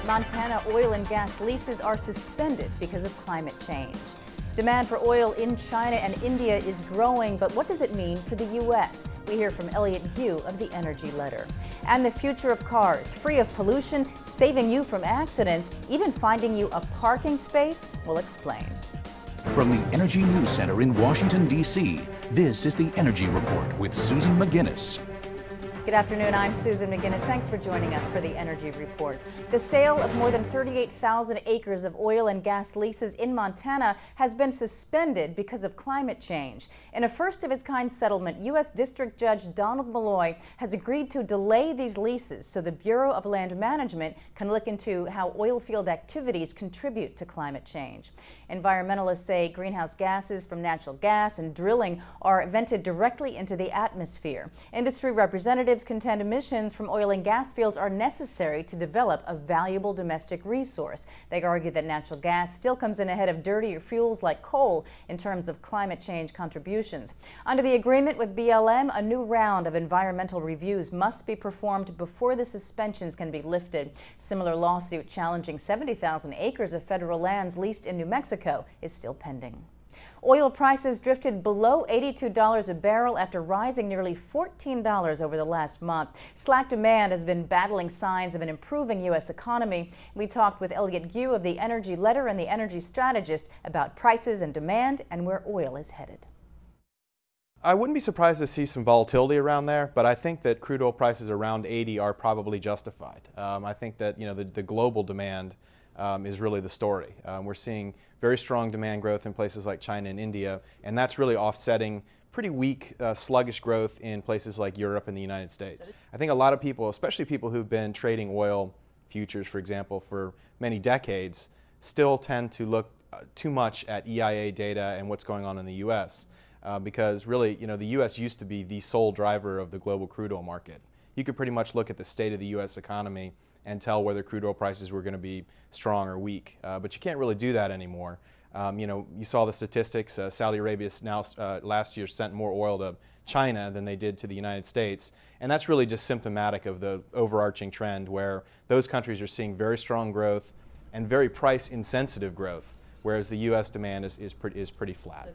Montana oil and gas leases are suspended because of climate change. Demand for oil in China and India is growing, but what does it mean for the U.S.? We hear from Elliot Yu of the Energy Letter. And the future of cars, free of pollution, saving you from accidents, even finding you a parking space? We'll explain. From the Energy News Center in Washington, D.C., this is the Energy Report with Susan McGinnis. Good afternoon, I'm Susan McGinnis. Thanks for joining us for the Energy Report. The sale of more than 38,000 acres of oil and gas leases in Montana has been suspended because of climate change. In a first-of-its-kind settlement, U.S. District Judge Donald Malloy has agreed to delay these leases so the Bureau of Land Management can look into how oil field activities contribute to climate change. Environmentalists say greenhouse gases from natural gas and drilling are vented directly into the atmosphere. Industry representatives contend emissions from oil and gas fields are necessary to develop a valuable domestic resource. They argue that natural gas still comes in ahead of dirtier fuels like coal in terms of climate change contributions. Under the agreement with BLM, a new round of environmental reviews must be performed before the suspensions can be lifted. Similar lawsuit challenging 70,000 acres of federal lands leased in New Mexico is still pending. Oil prices drifted below $82 a barrel after rising nearly $14 over the last month. Slack demand has been battling signs of an improving U.S. economy. We talked with Elliot Yu of the Energy Letter and the Energy Strategist about prices and demand and where oil is headed. I wouldn't be surprised to see some volatility around there, but I think that crude oil prices around 80 are probably justified. I think that the global demand is really the story. We're seeing very strong demand growth in places like China and India, and that's really offsetting pretty weak, sluggish growth in places like Europe and the United States. I think a lot of people, especially people who've been trading oil futures, for example, for many decades, still tend to look too much at EIA data and what's going on in the U.S. Because really, the U.S. used to be the sole driver of the global crude oil market. You could pretty much look at the state of the U.S. economy and tell whether crude oil prices were going to be strong or weak. But you can't really do that anymore. You saw the statistics. Saudi Arabia now last year sent more oil to China than they did to the United States. And that's really just symptomatic of the overarching trend where those countries are seeing very strong growth and very price insensitive growth, whereas the U.S. demand is pretty flat.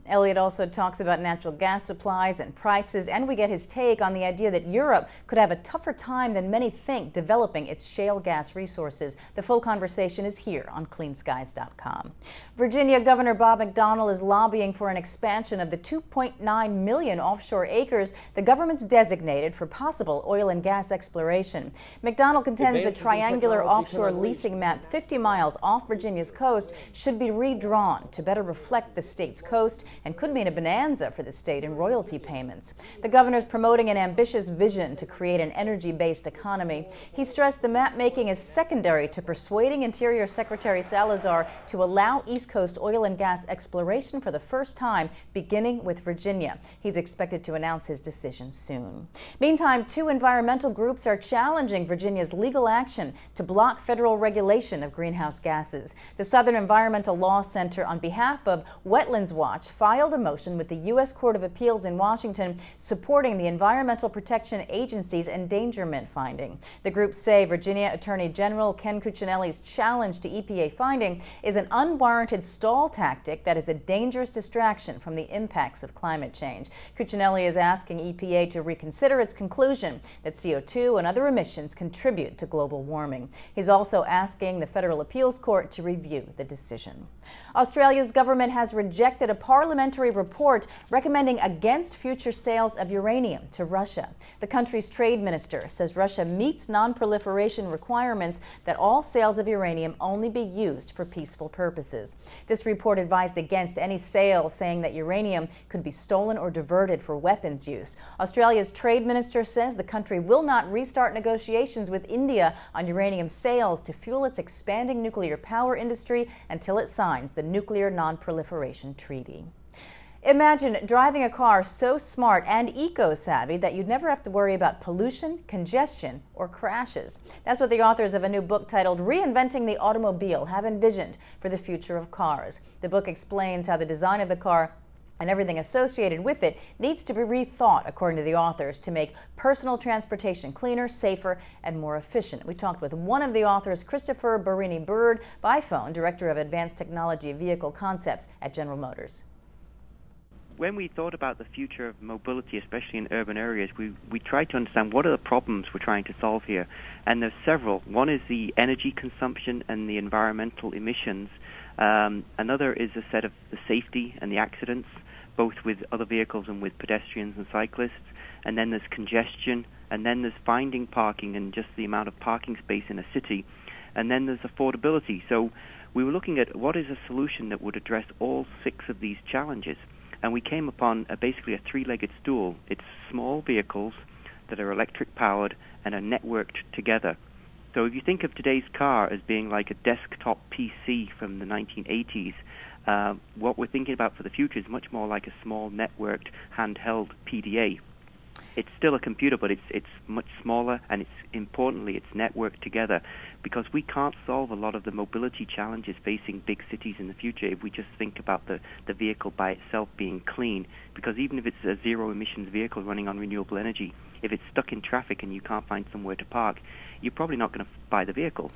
Elliot also talks about natural gas supplies and prices, and we get his take on the idea that Europe could have a tougher time than many think developing its shale gas resources. The full conversation is here on cleanskies.com. Virginia Governor Bob McDonnell is lobbying for an expansion of the 2.9 million offshore acres the government's designated for possible oil and gas exploration. McDonnell contends the triangular offshore leasing map 50 miles off Virginia's coast should be redrawn to better reflect the state's coast and could mean a bonanza for the state in royalty payments. The governor is promoting an ambitious vision to create an energy-based economy. He stressed the map making is secondary to persuading Interior Secretary Salazar to allow East Coast oil and gas exploration for the first time, beginning with Virginia. He's expected to announce his decision soon. Meantime, two environmental groups are challenging Virginia's legal action to block federal regulation of greenhouse gases. The Southern Environmental Law Center, on behalf of Wetlands Watch, filed a motion with the U.S. Court of Appeals in Washington supporting the Environmental Protection Agency's endangerment finding. The groups say Virginia Attorney General Ken Cuccinelli's challenge to EPA finding is an unwarranted stall tactic that is a dangerous distraction from the impacts of climate change. Cuccinelli is asking EPA to reconsider its conclusion that CO2 and other emissions contribute to global warming. He's also asking the Federal Appeals Court to review the decision. Australia's government has rejected a parliamentary report recommending against future sales of uranium to Russia. The country's trade minister says Russia meets non-proliferation requirements that all sales of uranium only be used for peaceful purposes. This report advised against any sale, saying that uranium could be stolen or diverted for weapons use. Australia's trade minister says the country will not restart negotiations with India on uranium sales to fuel its expanding nuclear power industry until it signs the Nuclear Non-Proliferation Treaty. Imagine driving a car so smart and eco-savvy that you'd never have to worry about pollution, congestion, or crashes. That's what the authors of a new book titled Reinventing the Automobile have envisioned for the future of cars. The book explains how the design of the car and everything associated with it needs to be rethought, according to the authors, to make personal transportation cleaner, safer, and more efficient. We talked with one of the authors, Christopher Barini-Bird, by phone, Director of Advanced Technology Vehicle Concepts at General Motors. When we thought about the future of mobility, especially in urban areas, we tried to understand what are the problems we're trying to solve here. And there's several. One is the energy consumption and the environmental emissions. Another is a set of the safety and the accidents, both with other vehicles and with pedestrians and cyclists. And then there's congestion, and then there's finding parking and just the amount of parking space in a city. And then there's affordability. So we were looking at what is a solution that would address all 6 of these challenges. And we came upon basically a 3-legged stool. It's small vehicles that are electric powered and are networked together. So if you think of today's car as being like a desktop PC from the 1980s, what we're thinking about for the future is much more like a small networked handheld PDA. It's still a computer, but it's much smaller, and importantly it's networked together, because we can't solve a lot of the mobility challenges facing big cities in the future if we just think about the vehicle by itself being clean. Because even if it's a zero emissions vehicle running on renewable energy, if it's stuck in traffic and you can't find somewhere to park, you're probably not going to buy the vehicle.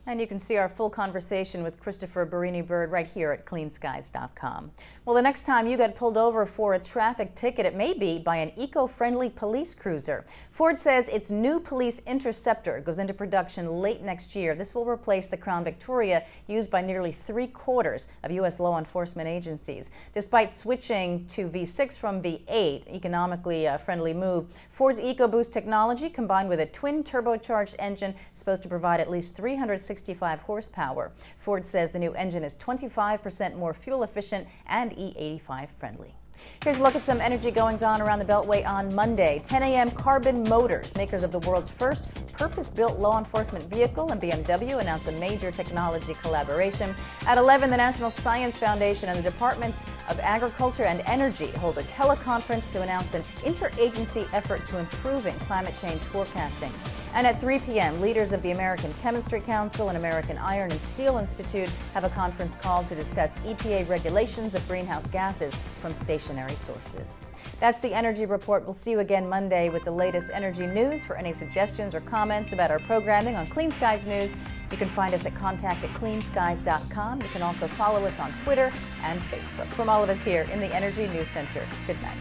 And you can see our full conversation with Christopher Barini-Bird right here at cleanskies.com. Well, the next time you get pulled over for a traffic ticket, it may be by an eco-friendly police cruiser. Ford says its new police interceptor goes into production late next year. This will replace the Crown Victoria used by nearly 3/4 of U.S. law enforcement agencies. Despite switching to V6 from V8, economically friendly move, Ford's EcoBoost technology combined with a twin turbocharged engine is supposed to provide at least 365 horsepower. Ford says the new engine is 25% more fuel efficient and E85 friendly. Here's a look at some energy goings-on around the Beltway on Monday. 10 a.m. Carbon Motors, makers of the world's first purpose-built law enforcement vehicle, and BMW announced a major technology collaboration. At 11, the National Science Foundation and the Departments of Agriculture and Energy hold a teleconference to announce an interagency effort to improving climate change forecasting. And at 3 p.m., leaders of the American Chemistry Council and American Iron and Steel Institute have a conference called to discuss EPA regulations of greenhouse gases from stationary sources. That's the Energy Report. We'll see you again Monday with the latest energy news. For any suggestions or comments about our programming on Clean Skies News, you can find us at contact@cleanskies.com. You can also follow us on Twitter and Facebook. From all of us here in the Energy News Center, good night.